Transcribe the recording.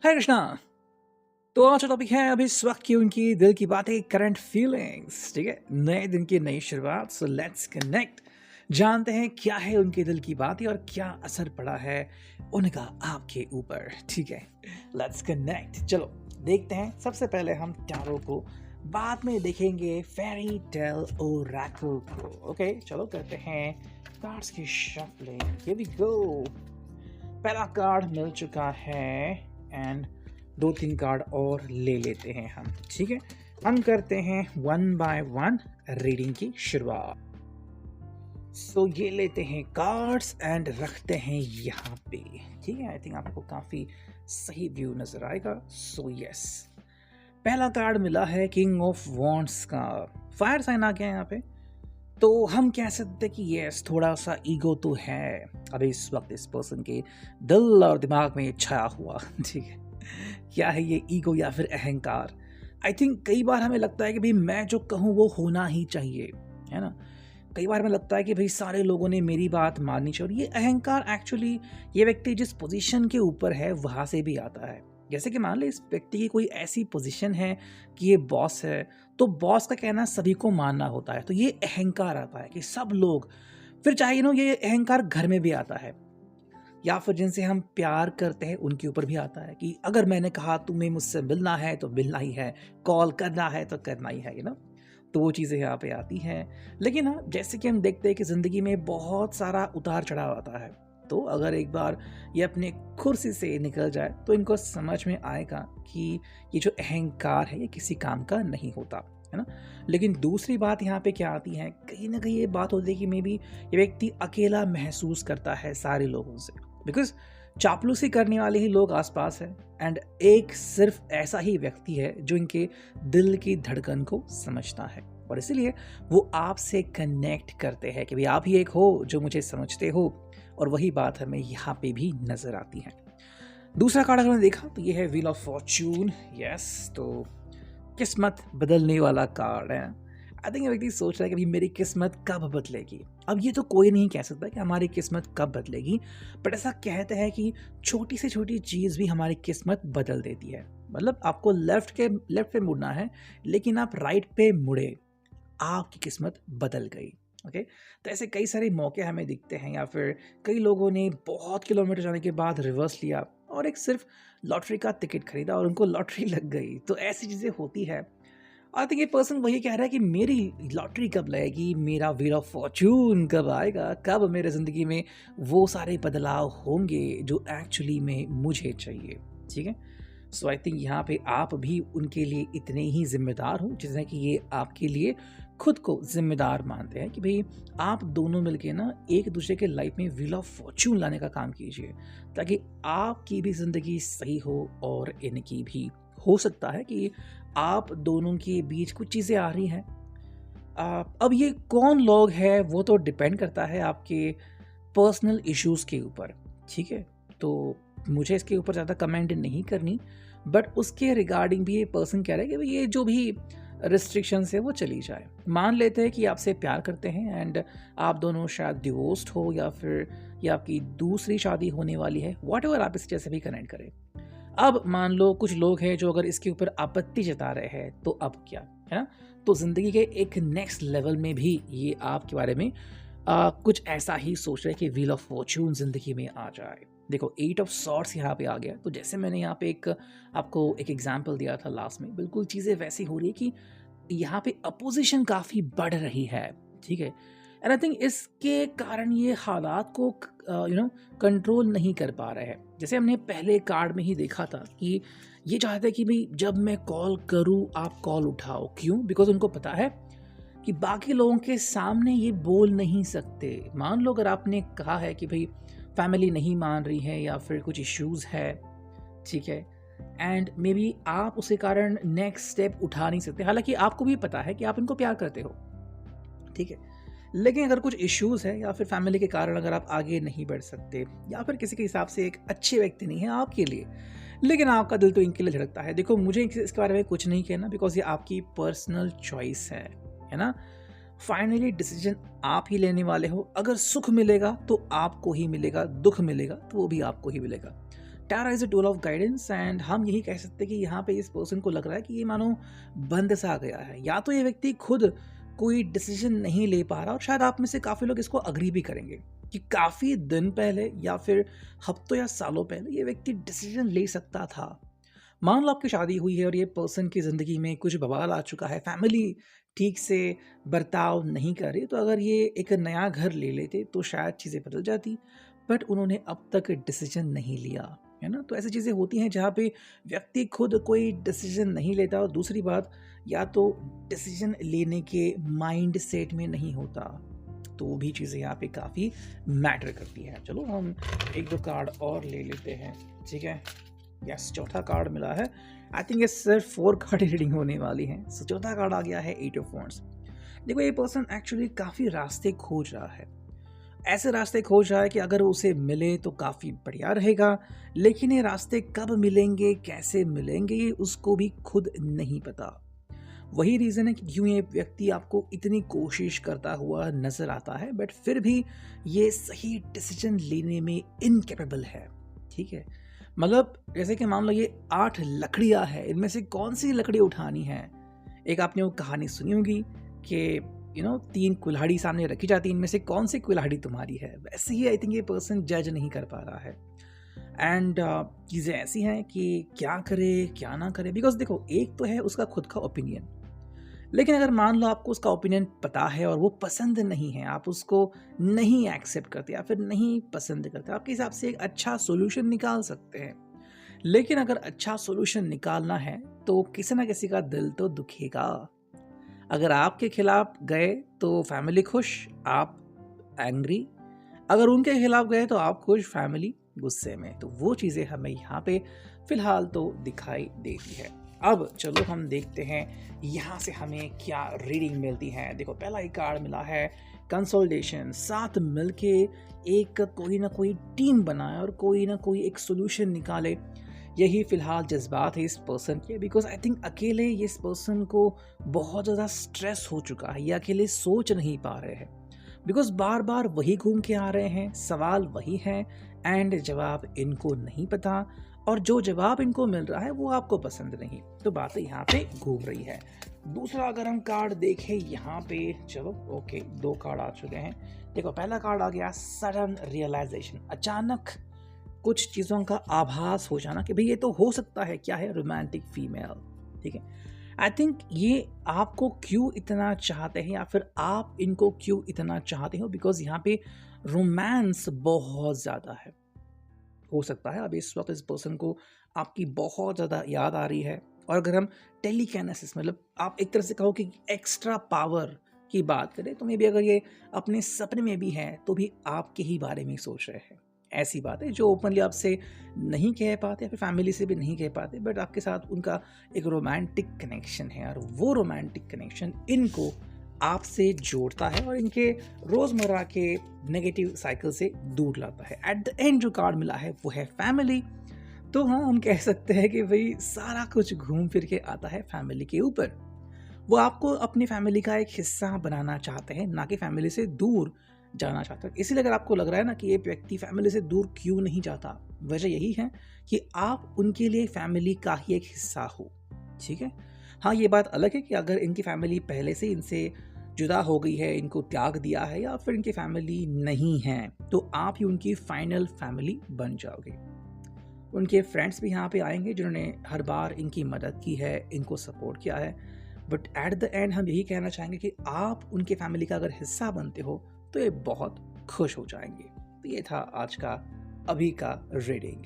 हरे कृष्णा। तो आज का टॉपिक है अभी इस वक्त की उनकी दिल की बातें, करंट फीलिंग्स। ठीक है, नए दिन की नई शुरुआत। सो लेट्स कनेक्ट, जानते हैं क्या है उनके दिल की बातें और क्या असर पड़ा है उनका आपके ऊपर। ठीक है, लेट्स कनेक्ट। चलो देखते हैं। सबसे पहले हम टैरो को, बाद में देखेंगे फेरी टेल ओरेकल को। ओके चलो करते हैं कार्ड्स की शफलिंग। Here we go. पहला कार्ड मिल चुका है एंड दो तीन कार्ड और ले लेते हैं हम। ठीक है, हम करते हैं वन बाय वन रीडिंग की शुरुआत। सो ये लेते हैं कार्ड्स एंड रखते हैं यहाँ पे। ठीक है, आई थिंक आपको काफी सही व्यू नजर आएगा। सो यस, पहला कार्ड मिला है किंग ऑफ वॉन्ड्स का। फायर साइन आ गया यहाँ पे। तो हम कह सकते हैं कि यस, थोड़ा सा ईगो तो है अभी इस वक्त इस पर्सन के दिल और दिमाग में छाया हुआ। ठीक है, क्या है ये, ईगो या फिर अहंकार? आई थिंक कई बार हमें लगता है कि भाई मैं जो कहूँ वो होना ही चाहिए, है ना। कई बार हमें लगता है कि भाई सारे लोगों ने मेरी बात माननी चाहिए। और ये अहंकार एक्चुअली ये व्यक्ति जिस पोजीशन के ऊपर है वहाँ से भी आता है। जैसे कि मान ले इस व्यक्ति की कोई ऐसी पोजीशन है कि ये बॉस है, तो बॉस का कहना सभी को मानना होता है। तो ये अहंकार आता है कि सब लोग, फिर चाहे ये अहंकार घर में भी आता है या फिर जिनसे हम प्यार करते हैं उनके ऊपर भी आता है कि अगर मैंने कहा तुम्हें मुझसे मिलना है तो मिलना ही है, कॉल करना है तो करना ही है, तो वो चीज़ें यहाँ पे आती हैं। लेकिन हाँ, जैसे कि हम देखते हैं कि ज़िंदगी में बहुत सारा उतार चढ़ाव आता है। तो अगर एक बार ये अपने कुर्सी से निकल जाए तो इनको समझ में आएगा कि ये जो अहंकार है ये किसी काम का नहीं होता, है ना। लेकिन दूसरी बात यहाँ पे क्या आती है, कहीं ना कहीं ये बात होती है कि मे बी ये व्यक्ति अकेला महसूस करता है सारे लोगों से, बिकॉज चापलूसी करने वाले ही लोग आसपास हैं एंड एक सिर्फ ऐसा ही व्यक्ति है जो इनके दिल की धड़कन को समझता है और इसीलिए वो आपसे कनेक्ट करते हैं कि भाई आप ही एक हो जो मुझे समझते हो। और वही बात हमें यहाँ पे भी नजर आती है। दूसरा कार्ड अगर मैंने देखा तो ये है व्हील ऑफ फॉर्च्यून। यस, तो किस्मत बदलने वाला कार्ड है। आई थिंक व्यक्ति सोच रहा है कि भाई मेरी किस्मत कब बदलेगी। अब ये तो कोई नहीं कह सकता कि हमारी किस्मत कब बदलेगी, बट ऐसा कहते हैं कि छोटी से छोटी चीज़ भी हमारी किस्मत बदल देती है। मतलब आपको लेफ्ट पे मुड़ना है लेकिन आप राइट पे मुड़े, आपकी किस्मत बदल गई। ओके, तो ऐसे कई सारे मौके हमें दिखते हैं या फिर कई लोगों ने बहुत किलोमीटर जाने के बाद रिवर्स लिया और एक सिर्फ लॉटरी का टिकट खरीदा और उनको लॉटरी लग गई। तो ऐसी चीज़ें होती है। आई थिंक ये पर्सन वही कह रहा है कि मेरी लॉटरी कब लगेगी, मेरा व्हील ऑफ फॉर्च्यून कब आएगा, कब मेरे ज़िंदगी में वो सारे बदलाव होंगे जो एक्चुअली में मुझे चाहिए। ठीक है, सो आई थिंक यहाँ पे आप भी उनके लिए इतने ही जिम्मेदार हो जितने कि ये आपके लिए खुद को जिम्मेदार मानते हैं कि भाई आप दोनों मिलके ना एक दूसरे के लाइफ में व्हील ऑफ फॉर्च्यून लाने का काम कीजिए ताकि आपकी भी ज़िंदगी सही हो और इनकी भी। हो सकता है कि आप दोनों के बीच कुछ चीज़ें आ रही हैं। अब ये कौन लोग है वो तो डिपेंड करता है आपके पर्सनल इश्यूज़ के ऊपर। ठीक है, तो मुझे इसके ऊपर ज़्यादा कमेंट नहीं करनी, बट उसके रिगार्डिंग भी ये पर्सन कह रहा है कि भाई ये जो भी रिस्ट्रिक्शंस है वो चली जाए। मान लेते हैं कि आपसे प्यार करते हैं एंड आप दोनों शायद डिवोर्स्ड हो या फिर ये आपकी दूसरी शादी होने वाली है, वॉट एवर आप इस जैसे भी कनेक्ट करें। अब मान लो कुछ लोग हैं जो अगर इसके ऊपर आपत्ति जता रहे हैं तो अब क्या, है ना। तो ज़िंदगी के एक नेक्स्ट लेवल में भी ये आपके बारे में कुछ ऐसा ही सोच रहे हैं कि व्हील ऑफ फॉर्च्यून ज़िंदगी में आ जाए। देखो 8 ऑफ सॉर्ट्स यहाँ पे आ गया, तो जैसे मैंने यहाँ पे आपको एक एग्जांपल दिया था लास्ट में, बिल्कुल चीज़ें वैसी हो रही है कि यहाँ पे अपोजिशन काफ़ी बढ़ रही है। ठीक है, एंड आई थिंक इसके कारण ये हालात को कंट्रोल नहीं कर पा रहे हैं। जैसे हमने पहले कार्ड में ही देखा था कि ये चाहते हैं कि भाई जब मैं कॉल करूँ आप कॉल उठाओ। क्यों? बिकॉज उनको पता है कि बाकी लोगों के सामने ये बोल नहीं सकते। मान लो अगर आपने कहा है कि भाई फैमिली नहीं मान रही है या फिर कुछ इश्यूज़ है, ठीक है, एंड मे बी आप उसके कारण नेक्स्ट स्टेप उठा नहीं सकते, हालांकि आपको भी पता है कि आप इनको प्यार करते हो। ठीक है, लेकिन अगर कुछ इश्यूज़ है या फिर फैमिली के कारण अगर आप आगे नहीं बढ़ सकते या फिर किसी के हिसाब से एक अच्छे व्यक्ति नहीं है आपके लिए, लेकिन आपका दिल तो इनके लिए धड़कता है। देखो मुझे इसके बारे में कुछ नहीं कहना बिकॉज ये आपकी पर्सनल चॉइस है ना। फाइनली डिसीजन आप ही लेने वाले हो। अगर सुख मिलेगा तो आपको ही मिलेगा, दुख मिलेगा तो वो भी आपको ही मिलेगा। Tarot is a tool of guidance and हम यही कह सकते हैं कि यहाँ पे इस पर्सन को लग रहा है कि ये मानो बंद सा गया है, या तो ये व्यक्ति खुद कोई डिसीजन नहीं ले पा रहा, और शायद आप में से काफ़ी लोग इसको अग्री भी करेंगे कि काफ़ी दिन पहले या फिर हफ्तों या सालों पहले ये व्यक्ति डिसीजन ले सकता था। मान लो आपकी शादी हुई है और ये पर्सन की ज़िंदगी में कुछ बवाल आ चुका है, फैमिली ठीक से बर्ताव नहीं कर रही, तो अगर ये एक नया घर ले लेते तो शायद चीज़ें बदल जाती, बट उन्होंने अब तक डिसीजन नहीं लिया, है ना। तो ऐसी चीज़ें होती हैं जहाँ पे व्यक्ति खुद कोई डिसीजन नहीं लेता, और दूसरी बात, या तो डिसीजन लेने के माइंड सेट में नहीं होता, तो वो भी चीज़ें यहाँ पे काफ़ी मैटर करती हैं। चलो हम एक दो कार्ड और ले लेते हैं, ठीक है। यस, चौथा कार्ड मिला है। आई थिंक ये सिर्फ 4 कार्ड रीडिंग होने वाली है। सो चौथा कार्ड आ गया है 8 ऑफ वांड्स। देखो, ये पर्सन एक्चुअली काफ़ी रास्ते खोज रहा है, ऐसे रास्ते खोज रहा है कि अगर उसे मिले तो काफ़ी बढ़िया रहेगा, लेकिन ये रास्ते कब मिलेंगे, कैसे मिलेंगे, ये उसको भी खुद नहीं पता। वही रीज़न है कि क्यों ये व्यक्ति आपको इतनी कोशिश करता हुआ नज़र आता है, बट फिर भी ये सही डिसीजन लेने में इनकेपेबल है, ठीक है। मतलब जैसे कि मान लो ये 8 लकड़ियाँ हैं, इनमें से कौन सी लकड़ी उठानी है। एक आपने वो कहानी सुनी होगी कि 3 कुल्हाड़ी सामने रखी जाती है, इनमें से कौन सी कुल्हाड़ी तुम्हारी है। वैसे ही आई थिंक ये पर्सन जज नहीं कर पा रहा है, एंड चीज़ें ऐसी हैं कि क्या करे क्या ना करे। बिकॉज देखो, एक तो है उसका खुद का ओपिनियन, लेकिन अगर मान लो आपको उसका ओपिनियन पता है और वो पसंद नहीं है, आप उसको नहीं एक्सेप्ट करते या फिर नहीं पसंद करते, आपके हिसाब से एक अच्छा सोल्यूशन निकाल सकते हैं। लेकिन अगर अच्छा सोल्यूशन निकालना है तो किसी ना किसी का दिल तो दुखेगा। अगर आपके खिलाफ गए तो फैमिली खुश, आप एंग्री। अगर उनके खिलाफ गए तो आप खुश, फैमिली गुस्से में। तो वो चीज़ें हमें यहाँ पे फिलहाल तो दिखाई देती है। अब चलो हम देखते हैं यहाँ से हमें क्या रीडिंग मिलती है। देखो, पहला ही कार्ड मिला है कंसोलिडेशन। साथ मिलके एक कोई ना कोई टीम बनाए और कोई ना कोई एक सोल्यूशन निकाले, यही फिलहाल जज्बात है इस पर्सन के। बिकॉज आई थिंक अकेले इस पर्सन को बहुत ज़्यादा स्ट्रेस हो चुका है, ये अकेले सोच नहीं पा रहे हैं। बिकॉज बार बार वही घूम के आ रहे हैं, सवाल वही है, एंड जवाब इनको नहीं पता, और जो जवाब इनको मिल रहा है वो आपको पसंद नहीं। तो बातें यहाँ पे घूम रही है। दूसरा अगर हम कार्ड देखें यहाँ पे, चलो ओके, 2 कार्ड आ चुके हैं। देखो, पहला कार्ड आ गया सडन रियलाइजेशन। अचानक कुछ चीज़ों का आभास हो जाना कि भाई ये तो हो सकता है। क्या है? रोमांटिक फीमेल, ठीक है। आई थिंक ये आपको क्यों इतना चाहते हैं, या फिर आप इनको क्यों इतना चाहते हो, बिकॉज यहाँ पे रोमांस बहुत ज़्यादा है। हो सकता है अब इस वक्त इस पर्सन को आपकी बहुत ज़्यादा याद आ रही है, और अगर हम टेलीकाइनेसिस, मतलब आप एक तरह से कहो कि एक्स्ट्रा पावर की बात करें, तो मे बी अगर ये अपने सपने में भी हैं तो भी आपके ही बारे में सोच रहे हैं। ऐसी बात है जो ओपनली आपसे नहीं कह पाते, या फिर फैमिली से भी नहीं कह पाते, बट आपके साथ उनका एक रोमांटिक कनेक्शन है, और वो रोमांटिक कनेक्शन इनको आपसे जोड़ता है और इनके रोज़मर्रा के नेगेटिव साइकिल से दूर लाता है। एट द एंड जो कार्ड मिला है वो है फैमिली। तो हाँ, हम कह सकते हैं कि भाई सारा कुछ घूम फिर के आता है फैमिली के ऊपर। वो आपको अपनी फैमिली का एक हिस्सा बनाना चाहते हैं, ना कि फैमिली से दूर जाना चाहते हैं। इसीलिए अगर आपको लग रहा है ना कि ये व्यक्ति फैमिली से दूर क्यों नहीं जाता, वजह यही है कि आप उनके लिए फैमिली का ही एक हिस्सा हो, ठीक है। हाँ, ये बात अलग है कि अगर इनकी फैमिली पहले से इनसे जुदा हो गई है, इनको त्याग दिया है, या फिर इनकी फैमिली नहीं है, तो आप ही उनकी फाइनल फैमिली बन जाओगे। उनके फ्रेंड्स भी यहाँ पे आएंगे जिन्होंने हर बार इनकी मदद की है, इनको सपोर्ट किया है, बट एट द एंड हम यही कहना चाहेंगे कि आप उनके फैमिली का अगर हिस्सा बनते हो तो ये बहुत खुश हो जाएंगे। तो ये था आज का अभी का रीडिंग।